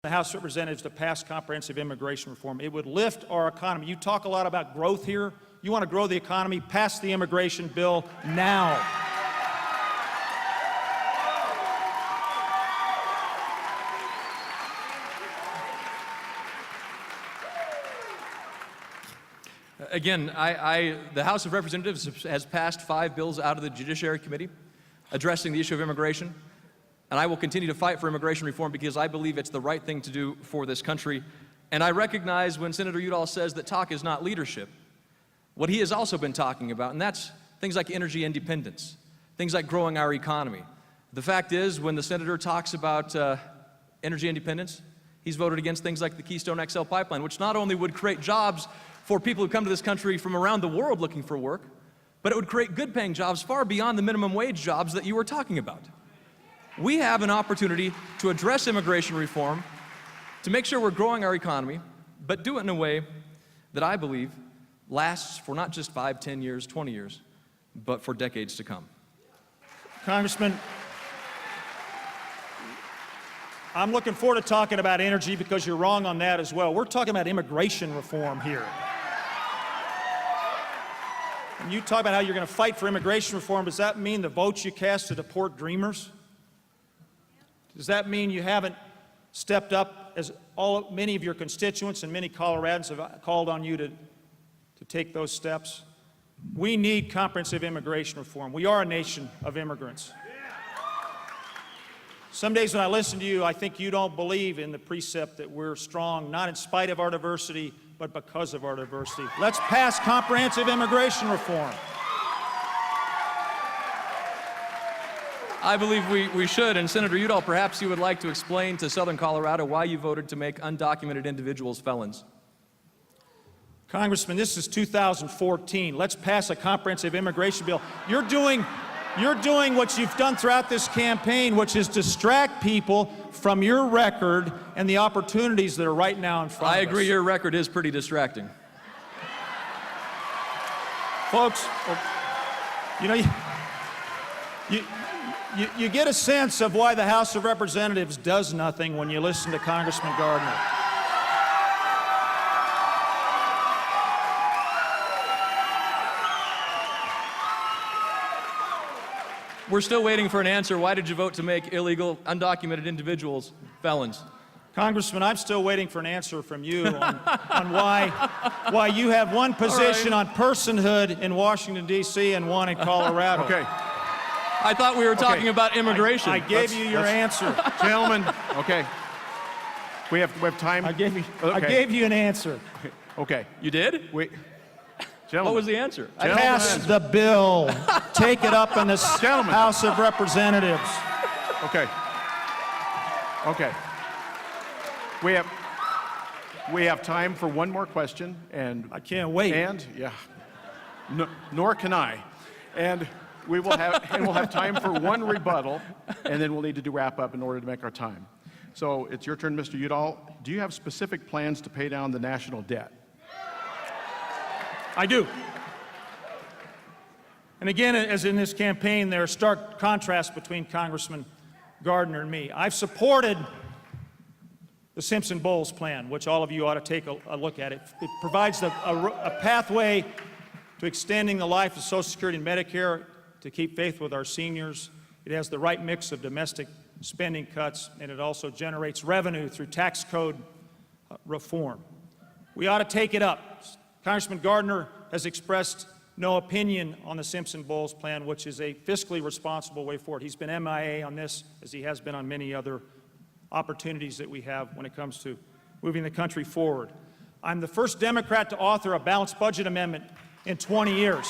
the House of Representatives to pass comprehensive immigration reform. It would lift our economy. You talk a lot about growth here. You want to grow the economy, pass the immigration bill now. Again, the House of Representatives has passed 5 bills out of the Judiciary Committee addressing the issue of immigration. And I will continue to fight for immigration reform because I believe it's the right thing to do for this country. And I recognize when Senator Udall says that talk is not leadership, what he has also been talking about, and that's things like energy independence, things like growing our economy. The fact is, when the Senator talks about energy independence, he's voted against things like the Keystone XL pipeline, which not only would create jobs for people who come to this country from around the world looking for work, but it would create good-paying jobs far beyond the minimum wage jobs that you were talking about. We have an opportunity to address immigration reform, to make sure we're growing our economy, but do it in a way that I believe lasts for not just 5, 10 years, 20 years, but for decades to come. Congressman, I'm looking forward to talking about energy because you're wrong on that as well. We're talking about immigration reform here. When you talk about how you're going to fight for immigration reform, does that mean the votes you cast to deport dreamers? Does that mean you haven't stepped up as many of your constituents and many Coloradans have called on you to take those steps? We need comprehensive immigration reform. We are a nation of immigrants. Some days when I listen to you, I think you don't believe in the precept that we're strong, not in spite of our diversity, but because of our diversity. Let's pass comprehensive immigration reform. I believe we should, and Senator Udall, perhaps you would like to explain to Southern Colorado why you voted to make undocumented individuals felons. Congressman, this is 2014. Let's pass a comprehensive immigration bill. You're doing what you've done throughout this campaign, which is distract people from your record and the opportunities that are right now in front of us. I agree, your record is pretty distracting. Folks, you know, you get a sense of why the House of Representatives does nothing when you listen to Congressman Gardner. We're still waiting for an answer. Why did you vote to make illegal, undocumented individuals felons? Congressman, I'm still waiting for an answer from you on why you have one position on personhood in Washington, D.C. and one in Colorado. Okay. I thought we were talking about immigration. I gave you your answer. Gentlemen, okay. We have time. I gave you an answer. Okay. You did? Gentlemen. What was the answer? Pass the bill. Take it up in the House of Representatives. Okay. Okay. We have time for one more question, and I can't wait. And yeah, nor can I. And we'll have time for one rebuttal, and then we'll need to wrap up in order to make our time. So it's your turn, Mr. Udall. Do you have specific plans to pay down the national debt? I do. And again, as in this campaign, there are stark contrasts between Congressman Gardner and me. I've supported the Simpson-Bowles plan, which all of you ought to take a look at. It provides a pathway to extending the life of Social Security and Medicare to keep faith with our seniors. It has the right mix of domestic spending cuts, and it also generates revenue through tax code reform. We ought to take it up. Congressman Gardner has expressed no opinion on the Simpson-Bowles plan, which is a fiscally responsible way forward. He's been MIA on this, as he has been on many other opportunities that we have when it comes to moving the country forward. I'm the first Democrat to author a balanced budget amendment in 20 years.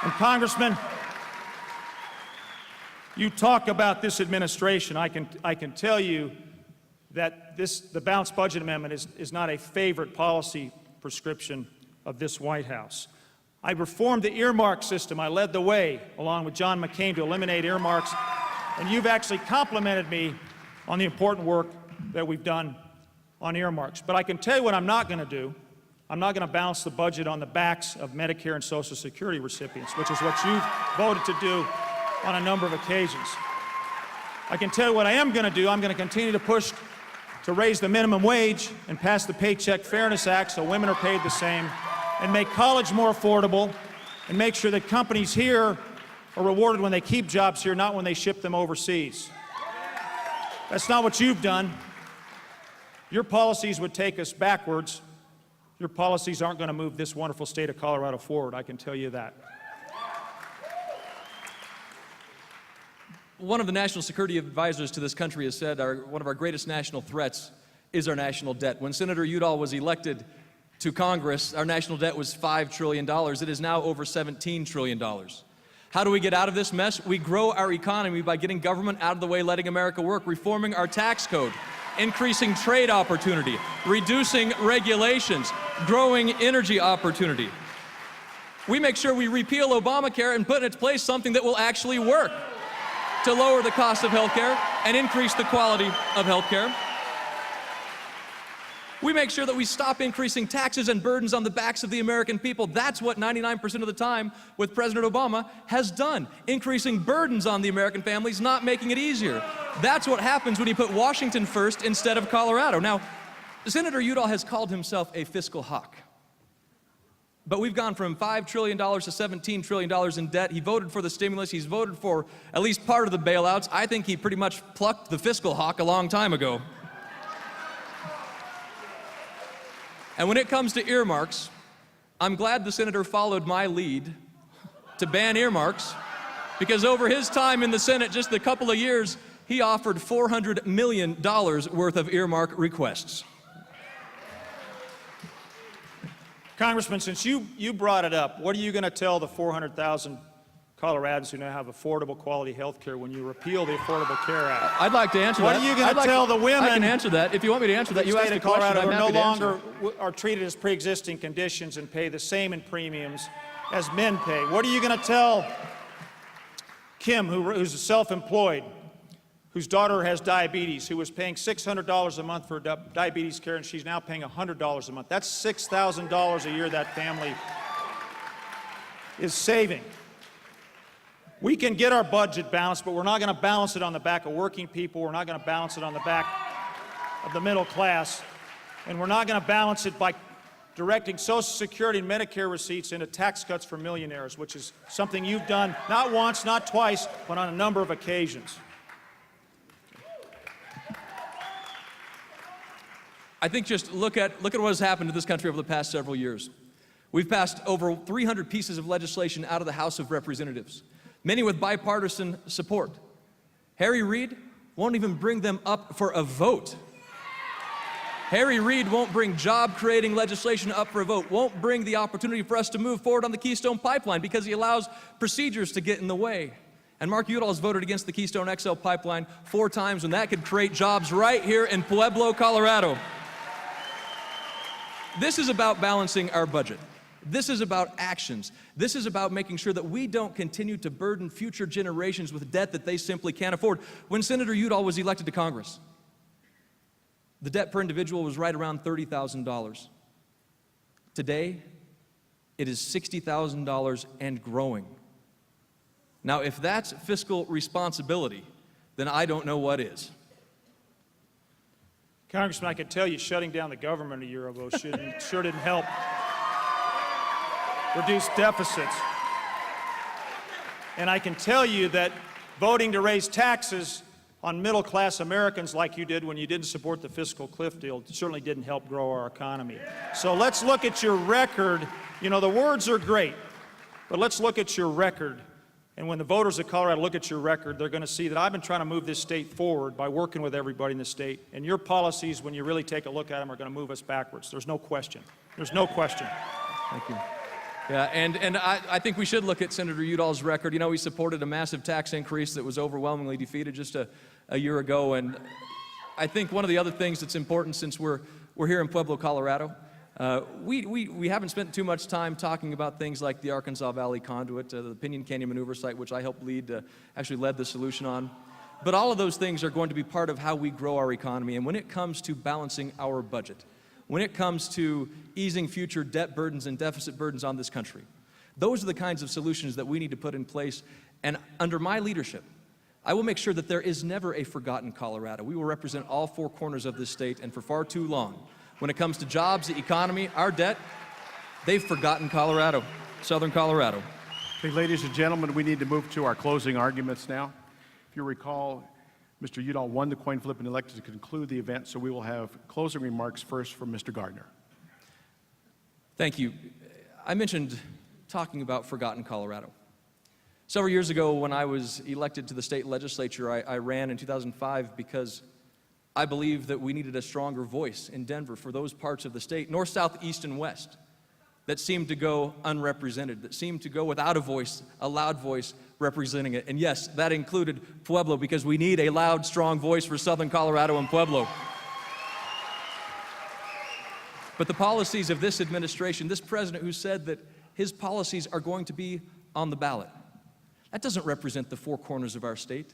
And Congressman, you talk about this administration. I can tell you that the balanced budget amendment is not a favorite policy prescription of this White House. I reformed the earmark system. I led the way, along with John McCain, to eliminate earmarks. And you've actually complimented me on the important work that we've done on earmarks. But I can tell you what I'm not going to do. I'm not going to balance the budget on the backs of Medicare and Social Security recipients, which is what you've voted to do on a number of occasions. I can tell you what I am going to do. I'm going to continue to push to raise the minimum wage and pass the Paycheck Fairness Act so women are paid the same, and make college more affordable, and make sure that companies here are rewarded when they keep jobs here, not when they ship them overseas. That's not what you've done. Your policies would take us backwards. Your policies aren't going to move this wonderful state of Colorado forward, I can tell you that. One of the national security advisors to this country has said one of our greatest national threats is our national debt. When Senator Udall was elected to Congress, our national debt was $5 trillion. It is now over $17 trillion. How do we get out of this mess? We grow our economy by getting government out of the way, letting America work, reforming our tax code, increasing trade opportunity, reducing regulations, growing energy opportunity. We make sure we repeal Obamacare and put in its place something that will actually work to lower the cost of health care and increase the quality of health care. We make sure that we stop increasing taxes and burdens on the backs of the American people. That's what 99% of the time with President Obama has done, increasing burdens on the American families, not making it easier. That's what happens when you put Washington first instead of Colorado. Now, Senator Udall has called himself a fiscal hawk. But we've gone from $5 trillion to $17 trillion in debt. He voted for the stimulus. He's voted for at least part of the bailouts. I think he pretty much plucked the fiscal hawk a long time ago. And when it comes to earmarks, I'm glad the senator followed my lead to ban earmarks, because over his time in the Senate, just a couple of years, he offered $400 million worth of earmark requests. Congressman, since you brought it up, what are you going to tell the 400,000 Coloradans who now have affordable quality health care when you repeal the Affordable Care Act? I'd like to answer What that. are you going to tell the women? I can answer that. If you want me to answer that, you asked state a of question. Colorado I'm who happy no to answer. longer are treated as pre-existing conditions and pay the same in premiums as men pay. What are you going to tell Kim, who's self-employed, whose daughter has diabetes, who was paying $600 a month for diabetes care, and she's now paying $100 a month? That's $6,000 a year that family is saving. We can get our budget balanced, but we're not going to balance it on the back of working people. We're not going to balance it on the back of the middle class. And we're not going to balance it by directing Social Security and Medicare receipts into tax cuts for millionaires, which is something you've done not once, not twice, but on a number of occasions. I think just look at what has happened to this country over the past several years. We've passed over 300 pieces of legislation out of the House of Representatives, many with bipartisan support. Harry Reid won't even bring them up for a vote. Harry Reid won't bring job-creating legislation up for a vote, won't bring the opportunity for us to move forward on the Keystone Pipeline because he allows procedures to get in the way. And Mark Udall has voted against the Keystone XL pipeline 4 times when that could create jobs right here in Pueblo, Colorado. This is about balancing our budget. This is about actions. This is about making sure that we don't continue to burden future generations with debt that they simply can't afford. When Senator Udall was elected to Congress, the debt per individual was right around $30,000. Today, it is $60,000 and growing. Now, if that's fiscal responsibility, then I don't know what is. Congressman, I can tell you shutting down the government a year ago sure didn't help reduce deficits. And I can tell you that voting to raise taxes on middle-class Americans like you did when you didn't support the fiscal cliff deal certainly didn't help grow our economy. So let's look at your record. You know, the words are great, but let's look at your record. And when the voters of Colorado look at your record, they're going to see that I've been trying to move this state forward by working with everybody in the state. And your policies, when you really take a look at them, are going to move us backwards. There's no question. There's no question. Thank you. Yeah, and I think we should look at Senator Udall's record. You know, he supported a massive tax increase that was overwhelmingly defeated just a year ago. And I think one of the other things that's important, since we're here in Pueblo, Colorado, we haven't spent too much time talking about things like the Arkansas Valley Conduit, the Pinyon Canyon Maneuver Site, which I helped actually led the solution on. But all of those things are going to be part of how we grow our economy. And when it comes to balancing our budget, when it comes to easing future debt burdens and deficit burdens on this country, those are the kinds of solutions that we need to put in place. And under my leadership, I will make sure that there is never a forgotten Colorado. We will represent all four corners of this state, and for far too long, when it comes to jobs, the economy, our debt, they've forgotten Colorado, Southern Colorado. Okay, ladies and gentlemen, we need to move to our closing arguments now. If you recall, Mr. Udall won the coin flip and elected to conclude the event, so we will have closing remarks first from Mr. Gardner. Thank you. I mentioned talking about forgotten Colorado. Several years ago, when I was elected to the state legislature, I ran in 2005 because I believed that we needed a stronger voice in Denver for those parts of the state, north, south, east, and west, that seemed to go unrepresented, that seemed to go without a voice, a loud voice representing it. And yes, that included Pueblo, because we need a loud, strong voice for Southern Colorado and Pueblo. But the policies of this administration, this president who said that his policies are going to be on the ballot, that doesn't represent the four corners of our state.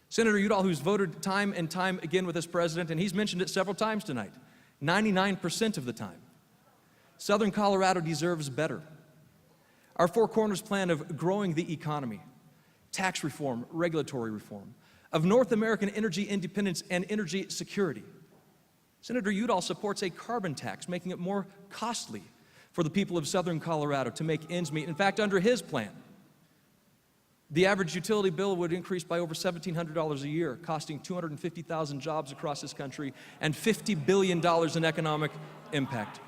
Senator Udall, who's voted time and time again with this president, and he's mentioned it several times tonight, 99% of the time. Southern Colorado deserves better. Our Four Corners plan of growing the economy, tax reform, regulatory reform, of North American energy independence and energy security. Senator Udall supports a carbon tax, making it more costly for the people of Southern Colorado to make ends meet. In fact, under his plan, the average utility bill would increase by over $1,700 a year, costing 250,000 jobs across this country and $50 billion in economic impact.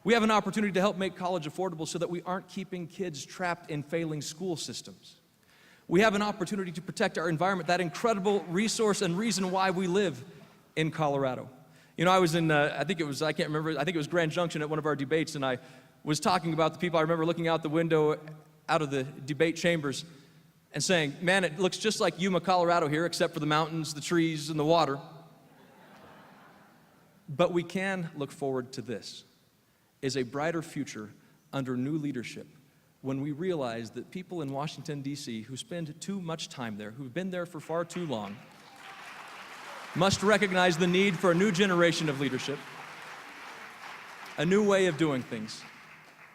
We have an opportunity to help make college affordable so that we aren't keeping kids trapped in failing school systems. We have an opportunity to protect our environment, that incredible resource and reason why we live in Colorado. You know, I was in, I think it was Grand Junction at one of our debates, and I was talking about the people. I remember looking out the window out of the debate chambers and saying, man, it looks just like Yuma, Colorado here, except for the mountains, the trees, and the water. But we can look forward to this, is a brighter future under new leadership, when we realize that people in Washington, D.C., who spend too much time there, who've been there for far too long, must recognize the need for a new generation of leadership, a new way of doing things,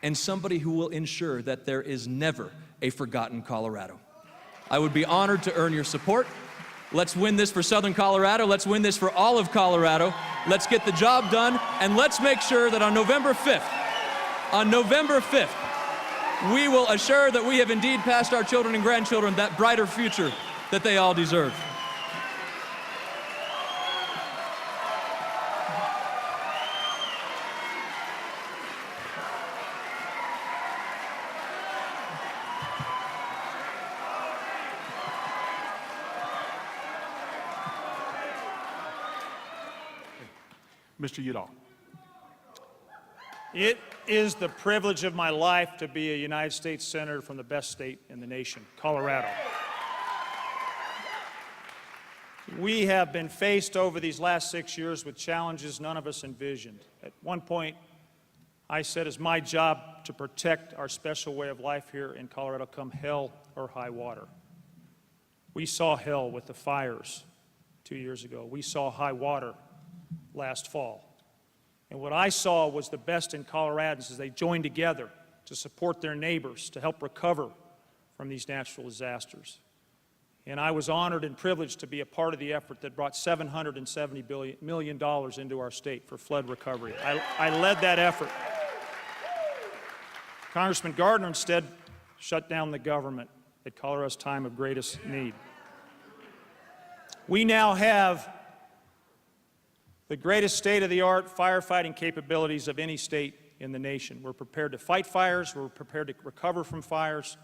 and somebody who will ensure that there is never a forgotten Colorado. I would be honored to earn your support. Let's win this for Southern Colorado. Let's win this for all of Colorado. Let's get the job done, and let's make sure that on November 5th, we will assure that we have indeed passed our children and grandchildren that brighter future that they all deserve. Mr. Udall. It is the privilege of my life to be a United States Senator from the best state in the nation, Colorado. We have been faced over these last 6 years with challenges none of us envisioned. At one point, I said it's my job to protect our special way of life here in Colorado, come hell or high water. We saw hell with the fires 2 years ago. We saw high water last fall. And what I saw was the best in Coloradans as they joined together to support their neighbors, to help recover from these natural disasters. And I was honored and privileged to be a part of the effort that brought $770 million into our state for flood recovery. I led that effort. Congressman Gardner instead shut down the government at Colorado's time of greatest need. We now have the greatest state-of-the-art firefighting capabilities of any state in the nation. We're prepared to fight fires, we're prepared to recover from fires,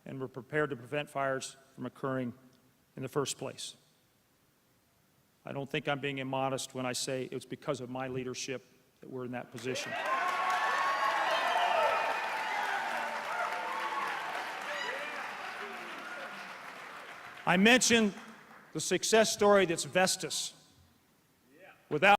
and we're prepared to prevent fires from occurring in the first place. I don't think I'm being immodest when I say it's because of my leadership that we're in that position. I mentioned the success story that's Vestas. Without